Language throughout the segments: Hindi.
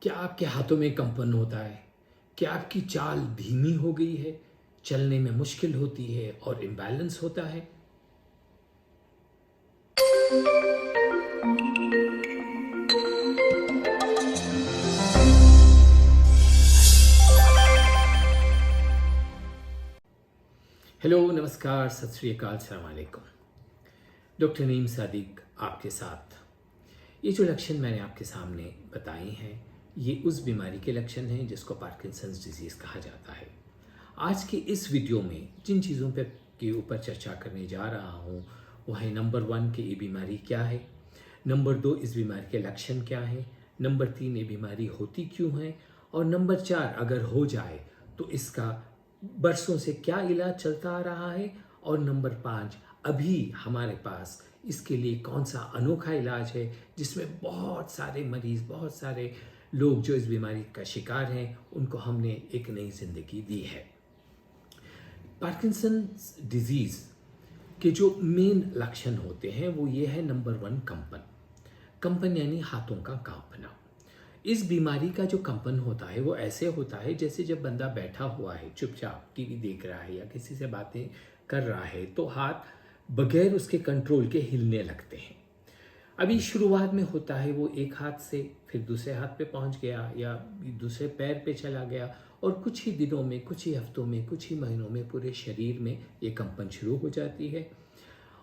क्या आपके हाथों में कंपन होता है? क्या आपकी चाल धीमी हो गई है? चलने में मुश्किल होती है और इम्बैलेंस होता है? हेलो, नमस्कार, सत श्री अकाल, अस्सलाम वालेकुम। डॉक्टर नईम सादिक आपके साथ। ये जो लक्षण मैंने आपके सामने बताए हैं, ये उस बीमारी के लक्षण हैं जिसको पार्किंसंस डिजीज़ कहा जाता है। आज के इस वीडियो में जिन चीज़ों पे के ऊपर चर्चा करने जा रहा हूँ वो है नंबर 1 कि ये बीमारी क्या है, नंबर 2 इस बीमारी के लक्षण क्या हैं, नंबर 3 ये बीमारी होती क्यों है, और नंबर 4 अगर हो जाए तो इसका बरसों से क्या इलाज चलता आ रहा है, और नंबर 5 अभी हमारे पास इसके लिए कौन सा अनोखा इलाज है जिसमें बहुत सारे मरीज़, बहुत सारे लोग जो इस बीमारी का शिकार हैं उनको हमने एक नई ज़िंदगी दी है। पार्किंसंस डिजीज़ के जो मेन लक्षण होते हैं वो ये है, नंबर 1 कंपन। कंपन यानी हाथों का कांपना। इस बीमारी का जो कंपन होता है वो ऐसे होता है जैसे जब बंदा बैठा हुआ है, चुपचाप टीवी देख रहा है या किसी से बातें कर रहा है तो हाथ बगैर उसके कंट्रोल के हिलने लगते हैं। अभी शुरुआत में होता है वो एक हाथ से, फिर दूसरे हाथ पे पहुंच गया या दूसरे पैर पे चला गया, और कुछ ही दिनों में, कुछ ही हफ्तों में, कुछ ही महीनों में पूरे शरीर में ये कंपन शुरू हो जाती है।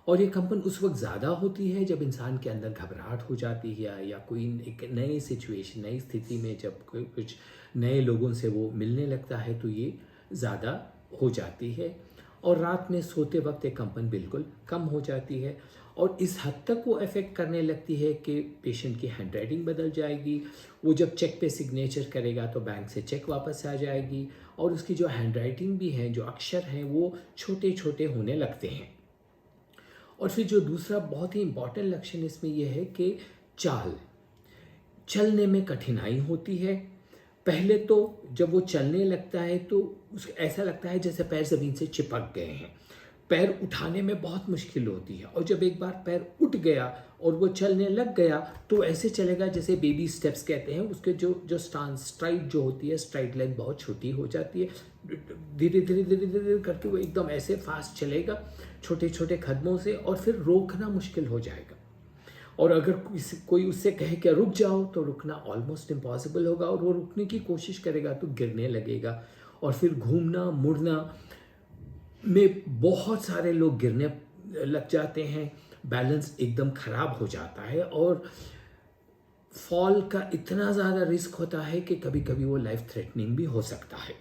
और ये कंपन उस वक्त ज़्यादा होती है जब इंसान के अंदर घबराहट हो जाती है या कोई एक नई सिचुएशन, नई स्थिति में जब कोई कुछ नए लोगों से वो मिलने लगता है तो ये ज़्यादा हो जाती है। और रात में सोते वक्त ये कंपन बिल्कुल कम हो जाती है, और इस हद तक वो अफेक्ट करने लगती है कि पेशेंट की हैंड राइटिंग बदल जाएगी। वो जब चेक पे सिग्नेचर करेगा तो बैंक से चेक वापस आ जाएगी, और उसकी जो हैंड राइटिंग भी है, जो अक्षर हैं, वो छोटे छोटे होने लगते हैं। और फिर जो दूसरा बहुत ही इम्पॉर्टेंट लक्षण इसमें यह है कि चलने में कठिनाई होती है। पहले तो जब वो चलने लगता है तो ऐसा लगता है जैसे पैर ज़मीन से चिपक गए हैं, पैर उठाने में बहुत मुश्किल होती है। और जब एक बार पैर उठ गया और वो चलने लग गया तो ऐसे चलेगा जैसे बेबी स्टेप्स कहते हैं, उसके जो स्ट्राइड जो होती है, स्ट्राइड लेंथ बहुत छोटी हो जाती है। धीरे धीरे धीरे धीरे करके वो एकदम ऐसे फास्ट चलेगा छोटे छोटे कदमों से, और फिर रोकना मुश्किल हो जाएगा। और अगर कोई उससे कहे कि रुक जाओ तो रुकना ऑलमोस्ट इम्पॉसिबल होगा, और वो रुकने की कोशिश करेगा तो गिरने लगेगा। और फिर घूमना मुड़ना में बहुत सारे लोग गिरने लग जाते हैं, बैलेंस एकदम खराब हो जाता है, और फॉल का इतना ज़्यादा रिस्क होता है कि कभी कभी वो लाइफ थ्रेटनिंग भी हो सकता है।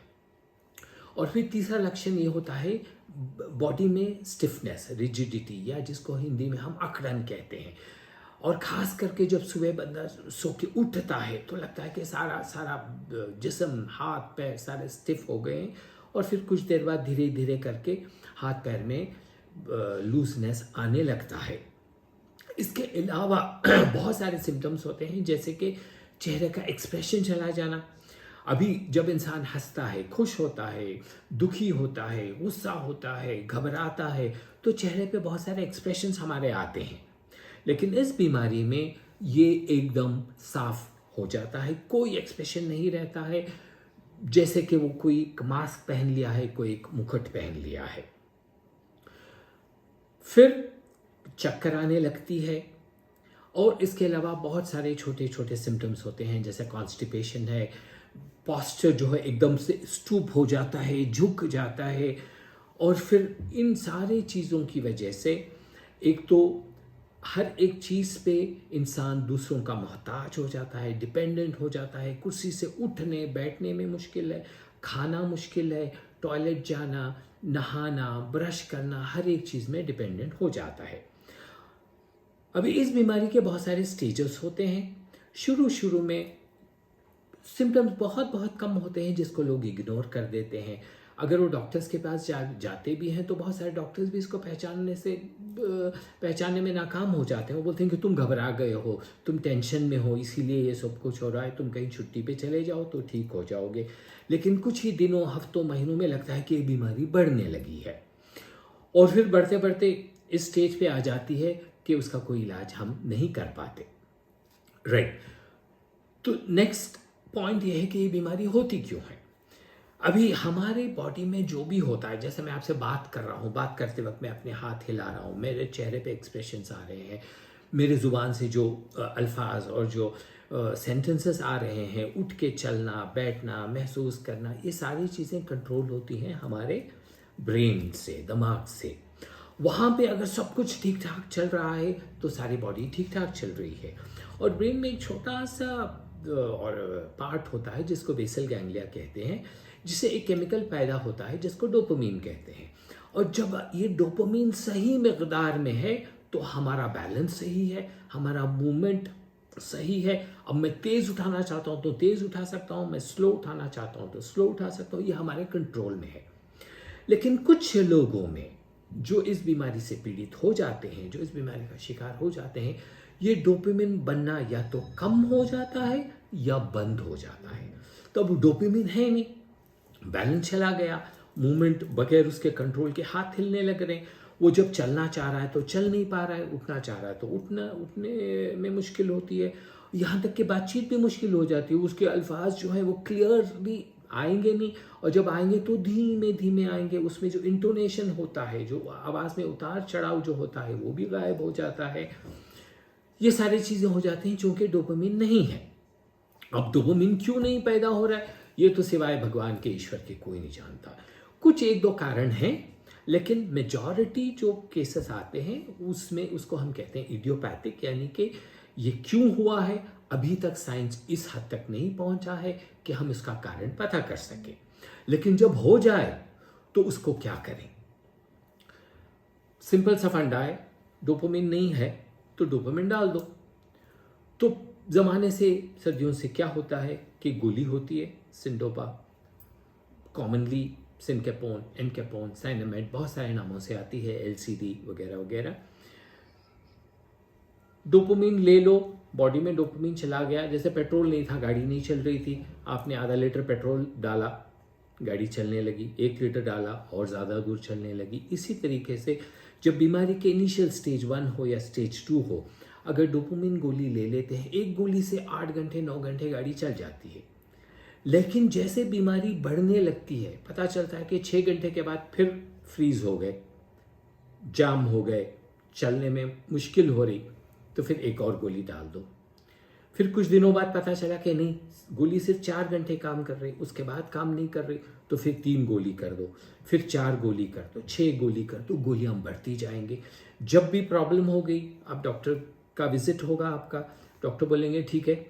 और फिर तीसरा लक्षण ये होता है बॉडी में स्टिफनेस, रिजिडिटी, या जिसको हिंदी में हम अकड़न कहते हैं। और ख़ास करके जब सुबह बंदा सो के उठता है तो लगता है कि सारा जिस्म, हाथ पैर सारे स्टिफ हो गए हैं, और फिर कुछ देर बाद धीरे धीरे करके हाथ पैर में लूजनेस आने लगता है। इसके अलावा बहुत सारे सिम्टम्स होते हैं, जैसे कि चेहरे का एक्सप्रेशन चला जाना। अभी जब इंसान हंसता है, खुश होता है, दुखी होता है, गुस्सा होता है, घबराता है, तो चेहरे पे बहुत सारे एक्सप्रेशंस हमारे आते हैं। लेकिन इस बीमारी में ये एकदम साफ हो जाता है, कोई एक्सप्रेशन नहीं रहता है, जैसे कि वो कोई मास्क पहन लिया है, कोई एक मुकुट पहन लिया है। फिर चक्कर आने लगती है, और इसके अलावा बहुत सारे छोटे छोटे सिम्टम्स होते हैं, जैसे कॉन्स्टिपेशन है, पोस्चर जो है एकदम से स्टूप हो जाता है, झुक जाता है। और फिर इन सारी चीज़ों की वजह से एक तो हर एक चीज़ पे इंसान दूसरों का मोहताज हो जाता है, डिपेंडेंट हो जाता है, कुर्सी से उठने बैठने में मुश्किल है, खाना मुश्किल है, टॉयलेट जाना, नहाना, ब्रश करना, हर एक चीज़ में डिपेंडेंट हो जाता है। अभी इस बीमारी के बहुत सारे स्टेजेस होते हैं। शुरू में सिम्टम्स बहुत कम होते हैं जिसको लोग इग्नोर कर देते हैं। अगर वो डॉक्टर्स के पास जाते भी हैं तो बहुत सारे डॉक्टर्स भी इसको पहचानने में नाकाम हो जाते हैं। वो बोलते हैं कि तुम घबरा गए हो, तुम टेंशन में हो, इसीलिए ये सब कुछ हो रहा है, तुम कहीं छुट्टी पे चले जाओ तो ठीक हो जाओगे। लेकिन कुछ ही दिनों, हफ्तों, महीनों में लगता है कि ये बीमारी बढ़ने लगी है, और फिर बढ़ते बढ़ते इस स्टेज पे आ जाती है कि उसका कोई इलाज हम नहीं कर पाते। राइट। तो नेक्स्ट पॉइंट यह है कि ये बीमारी होती क्यों है। अभी हमारे बॉडी में जो भी होता है, जैसे मैं आपसे बात कर रहा हूँ, बात करते वक्त मैं अपने हाथ हिला रहा हूँ, मेरे चेहरे पे एक्सप्रेशंस आ रहे हैं, मेरे ज़ुबान से जो अल्फाज और जो सेंटेंसेस आ रहे हैं, उठ के चलना, बैठना, महसूस करना, ये सारी चीज़ें कंट्रोल होती हैं हमारे ब्रेन से, दिमाग से। वहाँ पे अगर सब कुछ ठीक ठाक चल रहा है तो सारी बॉडी ठीक ठाक चल रही है। और ब्रेन में एक छोटा सा और पार्ट होता है जिसको बेसल गैंग्लिया कहते हैं, जिससे एक केमिकल पैदा होता है जिसको डोपामीन कहते हैं। और जब ये डोपामीन सही मिकदार में है तो हमारा बैलेंस सही है, हमारा मूवमेंट सही है। अब मैं तेज़ उठाना चाहता हूँ तो तेज़ उठा सकता हूँ, मैं स्लो उठाना चाहता हूँ तो स्लो उठा सकता हूँ, ये हमारे कंट्रोल में है। लेकिन कुछ लोगों में जो इस बीमारी से पीड़ित हो जाते हैं, जो इस बीमारी का शिकार हो जाते हैं, ये डोपामिन बनना या तो कम हो जाता है या बंद हो जाता है। तो अब डोपामिन है नहीं, बैलेंस चला गया, मूवमेंट बगैर उसके कंट्रोल के हाथ हिलने लग रहे हैं, वो जब चलना चाह रहा है तो चल नहीं पा रहा है, उठना चाह रहा है तो उठने में मुश्किल होती है, यहाँ तक कि बातचीत भी मुश्किल हो जाती है। उसके अल्फाज जो है वो क्लियरली आएंगे नहीं, और जब आएंगे तो धीमे धीमे आएंगे, उसमें जो इंटोनेशन होता है, जो आवाज़ में उतार चढ़ाव जो होता है वो भी गायब हो जाता है। ये सारी चीज़ें हो जाती हैं चूँकि डोपामिन नहीं है। अब डोपामिन क्यों नहीं पैदा हो रहा है, ये तो सिवाय भगवान के, ईश्वर के, कोई नहीं जानता। कुछ एक दो कारण हैं, लेकिन मेजॉरिटी जो केसेस आते हैं उसमें उसको हम कहते हैं इडियोपैथिक, यानी कि ये क्यों हुआ है अभी तक साइंस इस हद तक नहीं पहुंचा है कि हम इसका कारण पता कर सकें। लेकिन जब हो जाए तो उसको क्या करें। सिंपल सा फंडा है, डोपामिन नहीं है तो डोपामिन डाल दो। तो ज़माने से, सदियों से क्या होता है कि गोली होती है सिंडोपा, कॉमनली सिनकेपोन, एनकेपोन, साइनामाइड, बहुत सारे नामों से आती है, एलसीडी वगैरह वगैरह। डोपामिन ले लो, बॉडी में डोपामिन चला गया। जैसे पेट्रोल नहीं था, गाड़ी नहीं चल रही थी, आपने आधा लीटर पेट्रोल डाला, गाड़ी चलने लगी, 1 लीटर डाला और ज़्यादा दूर चलने लगी। इसी तरीके से जब बीमारी के इनिशियल स्टेज 1 हो या स्टेज 2 हो, अगर डोपामिन गोली ले लेते हैं, एक गोली से 8 घंटे 9 घंटे गाड़ी चल जाती है। लेकिन जैसे बीमारी बढ़ने लगती है, पता चलता है कि 6 घंटे के बाद फिर फ्रीज हो गए, जाम हो गए, चलने में मुश्किल हो रही, तो फिर एक और गोली डाल दो। फिर कुछ दिनों बाद पता चला कि नहीं, गोली सिर्फ 4 घंटे काम कर रही, उसके बाद काम नहीं कर रही, तो फिर 3 गोली कर दो, फिर 4 गोली कर दो, 6 गोली कर दो, गोलियां बढ़ती जाएंगी। जब भी प्रॉब्लम हो गई, अब डॉक्टर का विजिट होगा आपका, डॉक्टर बोलेंगे ठीक है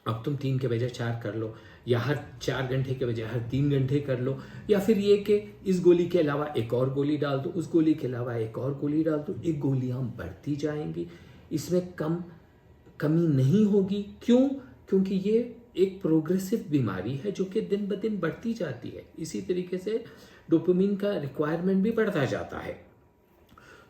अब तुम 3 के बजाय 4 कर लो, या हर 4 घंटे के बजाय हर 3 घंटे कर लो, या फिर ये कि इस गोली के अलावा एक और गोली डाल दो, उस गोली के अलावा एक और गोली डाल दो। ये गोलियां बढ़ती जाएंगी, इसमें कमी नहीं होगी। क्यों? क्योंकि ये एक प्रोग्रेसिव बीमारी है जो कि दिन ब दिन बढ़ती जाती है। इसी तरीके से डोपामिन का रिक्वायरमेंट भी बढ़ता जाता है।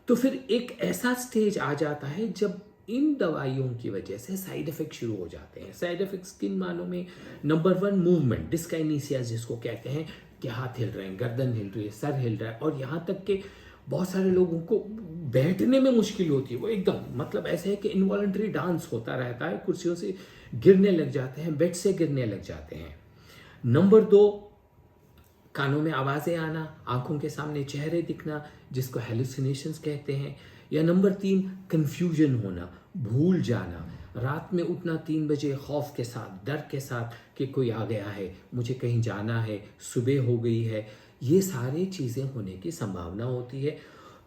तो फिर एक ऐसा स्टेज आ जाता है जब इन दवाइयों की वजह से साइड इफेक्ट शुरू हो जाते हैं। साइड इफेक्ट्स किन मानों में? नंबर 1, मूवमेंट, डिस्काइनेसिया जिसको कहते हैं, कि हाथ हिल रहे हैं, गर्दन हिल रही है, सर हिल रहा है, और यहाँ तक कि बहुत सारे लोगों को बैठने में मुश्किल होती है। वो एकदम मतलब ऐसे है कि इनवॉलंटरी डांस होता रहता है, कुर्सियों से गिरने लग जाते हैं, बेड से गिरने लग जाते हैं। नंबर 2, कानों में आवाज़ें आना, आंखों के सामने चेहरे दिखना, जिसको हेलुसिनेशंस कहते हैं। या नंबर 3, कन्फ्यूजन होना, भूल जाना, रात में उठना 3 बजे खौफ के साथ, डर के साथ कि कोई आ गया है, मुझे कहीं जाना है, सुबह हो गई है, ये सारी चीज़ें होने की संभावना होती है।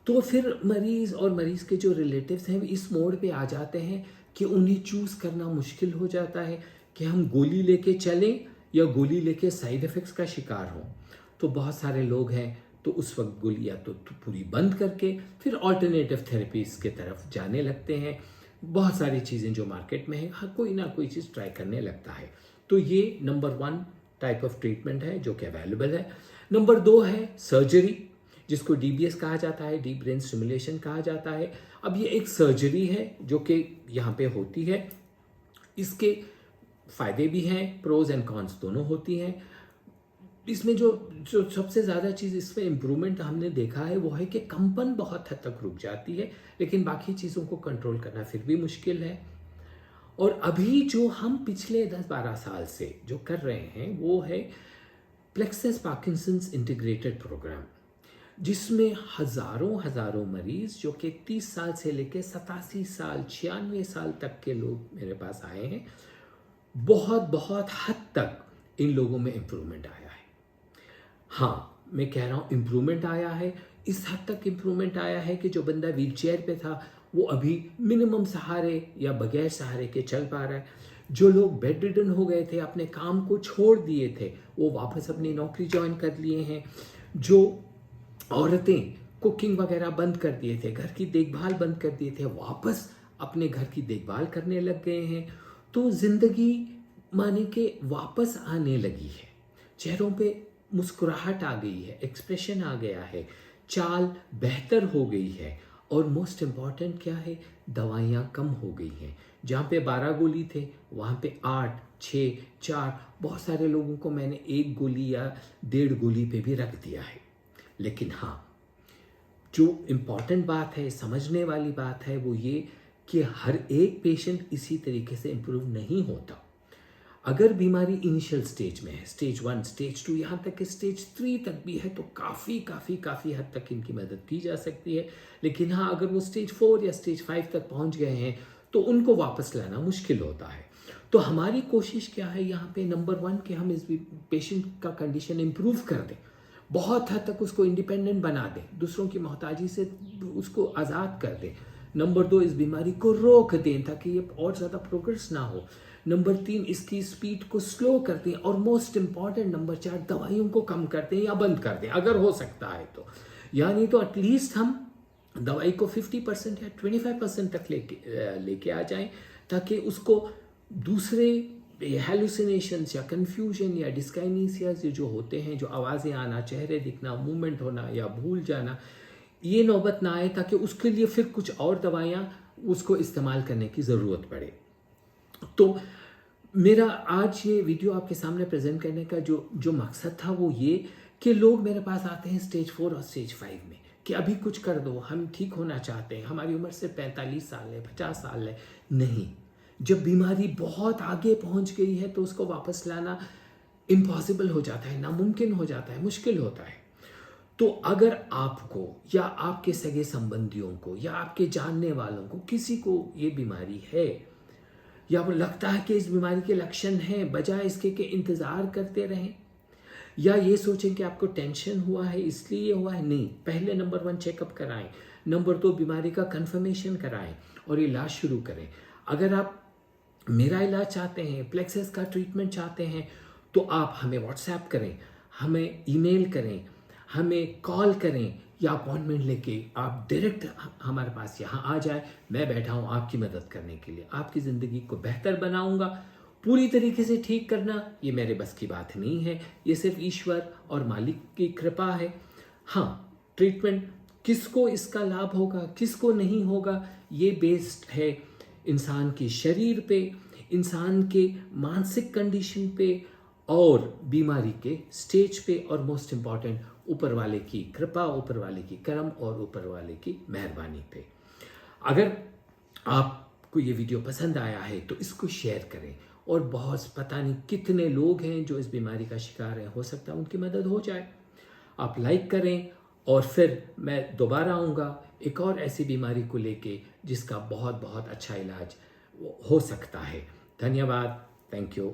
तो फिर मरीज़ और मरीज़ के जो रिलेटिव्स हैं इस मोड़ पे आ जाते हैं कि उन्हें चूज़ करना मुश्किल हो जाता है कि हम गोली लेके चलें या गोली लेके साइड इफ़ेक्ट्स का शिकार हों। तो बहुत सारे लोग हैं तो उस वक्त गोली या तो पूरी बंद करके फिर ऑल्टरनेटिव थेरेपीज़ के तरफ जाने लगते हैं। बहुत सारी चीज़ें जो मार्केट में है, हर कोई ना कोई चीज़ ट्राई करने लगता है। तो ये नंबर 1 टाइप ऑफ ट्रीटमेंट है जो कि अवेलेबल है। नंबर 2 है सर्जरी, जिसको DBS कहा जाता है, डीप ब्रेन स्टिमुलेशन कहा जाता है। अब ये एक सर्जरी है जो कि यहाँ पे होती है। इसके फ़ायदे भी हैं, प्रोज एंड कॉन्स दोनों होती हैं। इसमें जो सबसे ज़्यादा चीज़ इसमें इम्प्रूवमेंट हमने देखा है वो है कि कंपन बहुत हद तक रुक जाती है, लेकिन बाकी चीज़ों को कंट्रोल करना फिर भी मुश्किल है। और अभी जो हम पिछले 10-12 साल से जो कर रहे हैं वो है प्लेक्सस पार्किंसंस इंटीग्रेटेड प्रोग्राम, जिसमें हज़ारों मरीज़ जो कि 30 साल से लेकर 87 साल 96 साल तक के लोग मेरे पास आए हैं, बहुत हद तक इन लोगों में इम्प्रूवमेंट आया है। हाँ, मैं कह रहा हूँ इम्प्रूवमेंट आया है, इस हद तक इम्प्रूवमेंट आया है कि जो बंदा व्हीलचेयर पे था वो अभी मिनिमम सहारे या बगैर सहारे के चल पा रहा है। जो लोग बेड रिडन हो गए थे, अपने काम को छोड़ दिए थे, वो वापस अपनी नौकरी ज्वाइन कर लिए हैं। जो औरतें कुकिंग वगैरह बंद कर दिए थे, घर की देखभाल बंद कर दिए थे, वापस अपने घर की देखभाल करने लग गए हैं। तो जिंदगी माने के वापस आने लगी है, चेहरों पे मुस्कुराहट आ गई है, एक्सप्रेशन आ गया है, चाल बेहतर हो गई है। और मोस्ट इम्पॉर्टेंट क्या है, दवाइयाँ कम हो गई हैं। जहाँ पे 12 गोली थे वहाँ पे 8, 6, 4, बहुत सारे लोगों को मैंने 1 गोली या 1.5 गोली पे भी रख दिया है। लेकिन हाँ, जो इम्पॉर्टेंट बात है, समझने वाली बात है, वो ये कि हर एक पेशेंट इसी तरीके से इम्प्रूव नहीं होता। अगर बीमारी इनिशियल स्टेज में है, स्टेज 1, स्टेज 2, यहाँ तक कि स्टेज 3 तक भी है, तो काफ़ी हद तक इनकी मदद की जा सकती है। लेकिन हाँ, अगर वो स्टेज 4 या स्टेज 5 तक पहुँच गए हैं तो उनको वापस लाना मुश्किल होता है। तो हमारी कोशिश क्या है यहाँ पे, नंबर 1 कि हम इस पेशेंट का कंडीशन इम्प्रूव कर दें, बहुत हद तक उसको इंडिपेंडेंट बना दें, दूसरों की मोहताजी से उसको आज़ाद कर दें। नंबर 2, इस बीमारी को रोक दें ताकि ये और ज़्यादा प्रोग्रेस ना हो। नंबर 3, इसकी स्पीड को स्लो कर दें। और मोस्ट इम्पॉर्टेंट नंबर 4, दवाइयों को कम कर दें या बंद कर दें अगर हो सकता है तो। यानी तो एटलीस्ट हम दवाई को 50% या 25% तक लेके आ जाएं, ताकि उसको दूसरे हेलुसिनेशंस या कंफ्यूजन या डिस्काइनेसियाज जो होते हैं, जो आवाज़ें आना, चेहरे दिखना, मूवमेंट होना या भूल जाना, ये नौबत ना आए, ताकि उसके लिए फिर कुछ और दवाइयाँ उसको इस्तेमाल करने की ज़रूरत पड़े। तो मेरा आज ये वीडियो आपके सामने प्रेजेंट करने का जो मकसद था वो ये कि लोग मेरे पास आते हैं स्टेज 4 और स्टेज 5 में कि अभी कुछ कर दो, हम ठीक होना चाहते हैं, हमारी उम्र से 45 साल है, 50 साल है। नहीं, जब बीमारी बहुत आगे पहुंच गई है तो उसको वापस लाना इम्पॉसिबल हो जाता है, नामुमकिन हो जाता है, मुश्किल होता है। तो अगर आपको या आपके सगे संबंधियों को या आपके जानने वालों को किसी को ये बीमारी है, या वो लगता है कि इस बीमारी के लक्षण हैं, बजाय इसके कि इंतज़ार करते रहें या ये सोचें कि आपको टेंशन हुआ है इसलिए ये हुआ है, नहीं, पहले नंबर 1 चेकअप कराएं, नंबर 2 बीमारी का कंफर्मेशन कराएं और इलाज शुरू करें। अगर आप मेरा इलाज चाहते हैं, प्लेक्सस का ट्रीटमेंट चाहते हैं, तो आप हमें व्हाट्सएप करें, हमें ईमेल करें, हमें कॉल करें या अपॉइंटमेंट लेके आप डायरेक्ट हमारे पास यहाँ आ जाए। मैं बैठा हूँ आपकी मदद करने के लिए, आपकी ज़िंदगी को बेहतर बनाऊँगा। पूरी तरीके से ठीक करना ये मेरे बस की बात नहीं है, ये सिर्फ ईश्वर और मालिक की कृपा है। हाँ, ट्रीटमेंट किसको इसका लाभ होगा, किसको नहीं होगा, ये बेस्ड है इंसान के शरीर पे, इंसान के मानसिक कंडीशन पे और बीमारी के स्टेज पे, और मोस्ट इम्पॉर्टेंट ऊपर वाले की कृपा, ऊपर वाले की करम और ऊपर वाले की मेहरबानी पे। अगर आपको ये वीडियो पसंद आया है तो इसको शेयर करें, और बहुत पता नहीं कितने लोग हैं जो इस बीमारी का शिकार हैं, हो सकता है उनकी मदद हो जाए। आप लाइक करें और फिर मैं दोबारा आऊँगा एक और ऐसी बीमारी को लेके जिसका बहुत अच्छा इलाज हो सकता है। धन्यवाद, थैंक यू।